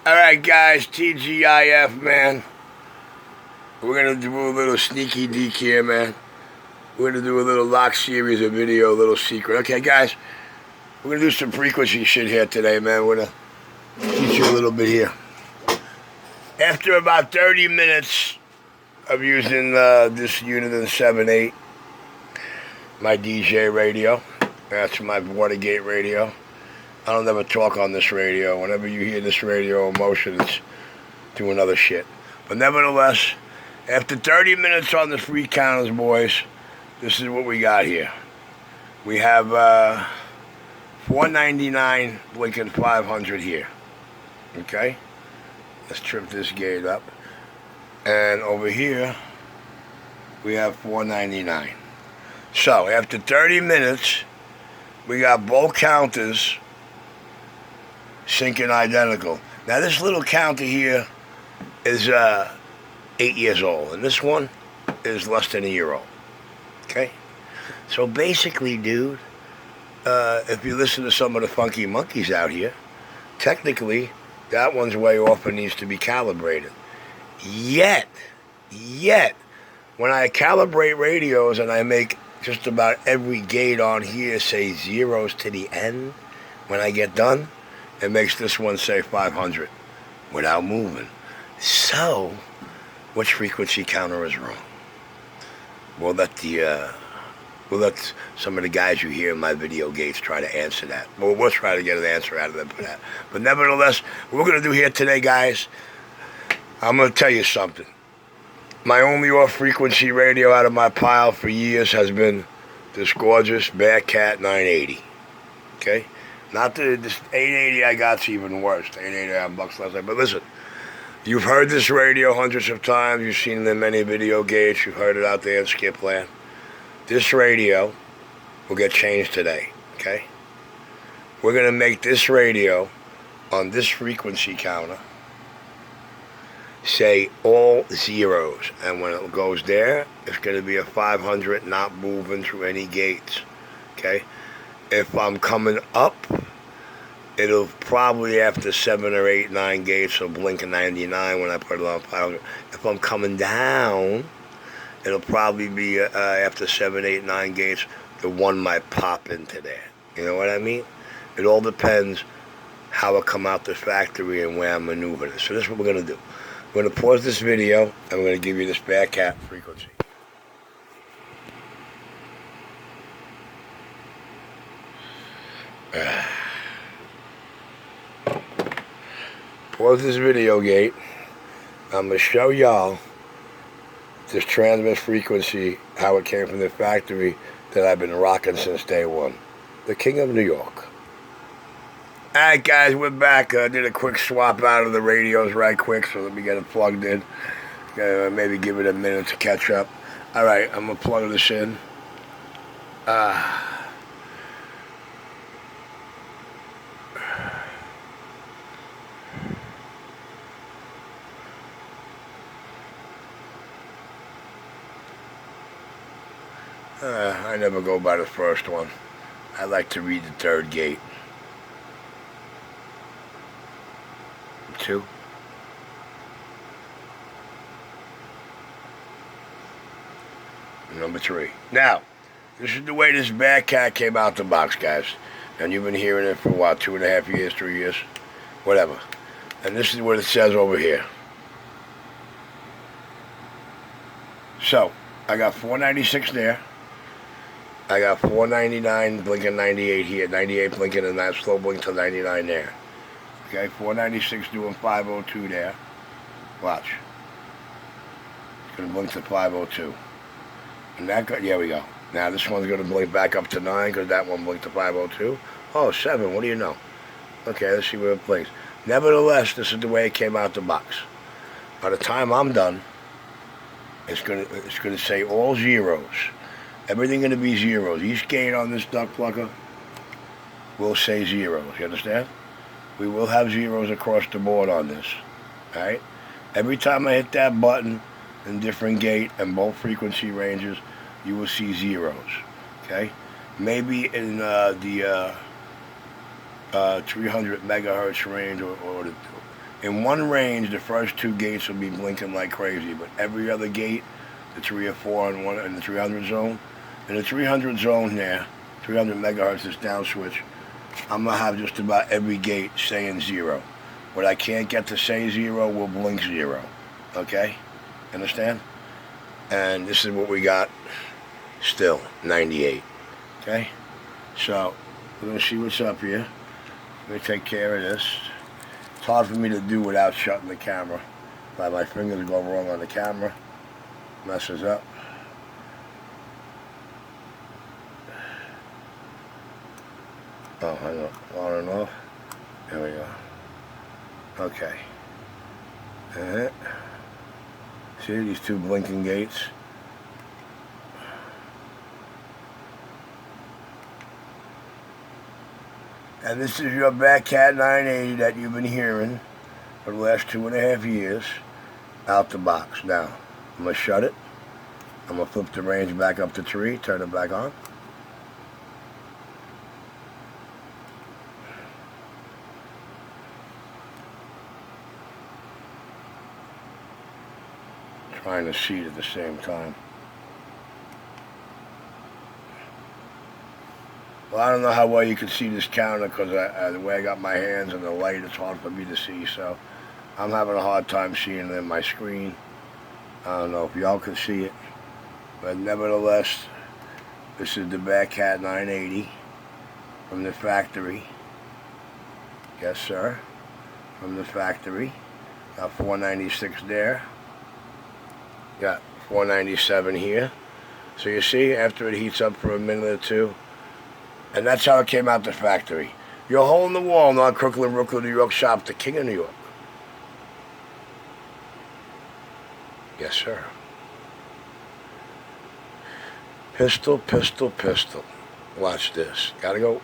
Alright guys, TGIF, man. We're going to do a little sneaky deek here, man. We're going to do a little lock series of video, a little secret. Okay, guys, we're going to do some frequency shit here today, man. We're going to teach you a little bit here. After about 30 minutes of using this Uniden 7.8, my DJ radio, that's my Watergate radio. I don't ever talk on this radio. Whenever you hear this radio in motion, it's doing other shit. But nevertheless, after 30 minutes on the free counters, boys, this is what we got here. We have 499 blinking 500 here. Okay? Let's trip this gate up. And over here, we have 499. So, after 30 minutes, we got both counters syncing identical. Now this little counter here is 8 years old, and this one is less than a year old. Okay? So basically, dude, if you listen to some of the funky monkeys out here, technically, that one's way off and needs to be calibrated. Yet, when I calibrate radios and I make just about every gate on here say zeros to the end, when I get done, it makes this one say 500 without moving. So, which frequency counter is wrong? We'll let some of the guys you hear in my video gates try to answer that. Well, we'll try to get an answer out of them for that. But nevertheless, what we're going to do here today, guys, I'm going to tell you something. My only off-frequency radio out of my pile for years has been this gorgeous Bearcat 980. Okay? Not this 880 I got's even worse. The 880 I have bucks last night. But listen, you've heard this radio hundreds of times. You've seen it in many video gates. You've heard it out there in Skip Land. This radio will get changed today. Okay? We're going to make this radio on this frequency counter say all zeros. And when it goes there, it's going to be a 500 not moving through any gates. Okay? If I'm coming up, it'll probably after 7 or 8, 9 gates, so blink a 99 when I put it on 500. If I'm coming down, it'll probably be after 7, 8, 9 gates, the one might pop into there. You know what I mean? It all depends how it come out the factory and where I'm maneuvering it. So this is what we're going to do. We're going to pause this video, and we're going to give you this Bearcat frequency. Pause this video gate. I'm going to show y'all this transmit frequency, how it came from the factory that I've been rocking since day one. The King of New York. Alright guys, we're back. I did a quick swap out of the radios right quick, so let me get it plugged in. Maybe give it a minute to catch up. Alright, I'm going to plug this in. I never go by the first one. I like to read the third gate. 2. Number 3. Now, this is the way this Bearcat came out the box, guys. And you've been hearing it for what, 2.5 years, 3 years? Whatever. And this is what it says over here. So, I got 496 there. I got 499 blinking 98 here, 98 blinking and that slow blink to 99 there. Okay, 496 doing 502 there. Watch. It's going to blink to 502. And that got, here we go. Now this one's going to blink back up to 9 because that one blinked to 502. Oh, 7, what do you know? Okay, let's see where it blinks. Nevertheless, this is the way it came out the box. By the time I'm done, it's going to say all zeros. Everything going to be zeros. Each gate on this duck plucker will say zeros. You understand? We will have zeros across the board on this. Alright? Every time I hit that button in different gate and both frequency ranges, you will see zeros. Okay? Maybe in the 300 megahertz range or In one range, the first two gates will be blinking like crazy, but every other gate, the 3 or 4 on one in the 300 zone, in the 300 zone there, 300 megahertz is down switch, I'm going to have just about every gate saying 0. What I can't get to say 0 will blink 0. Okay? Understand? And this is what we got still, 98. Okay? So, we're going to see what's up here. Let me take care of this. It's hard for me to do without shutting the camera. My fingers go wrong on the camera. Messes up. Oh, hang on. On and off. There we go. Okay. See these two blinking gates? And this is your Bearcat 980 that you've been hearing for the last 2.5 years out the box. Now, I'm going to shut it. I'm going to flip the range back up to 3, turn it back on. Trying to see it at the same time. Well, I don't know how well you can see this counter because the way I got my hands and the light, it's hard for me to see, so I'm having a hard time seeing it in my screen. I don't know if y'all can see it, but nevertheless, this is the Bearcat 980 from the factory. Yes, sir, from the factory. Got 496 there. Got 497 here. So you see, after it heats up for a minute or two, and that's how it came out the factory. Your hole in the wall, not Crooklyn, Brooklyn, New York shop, the king of New York. Yes, sir. Pistol, pistol, pistol. Watch this. Gotta go.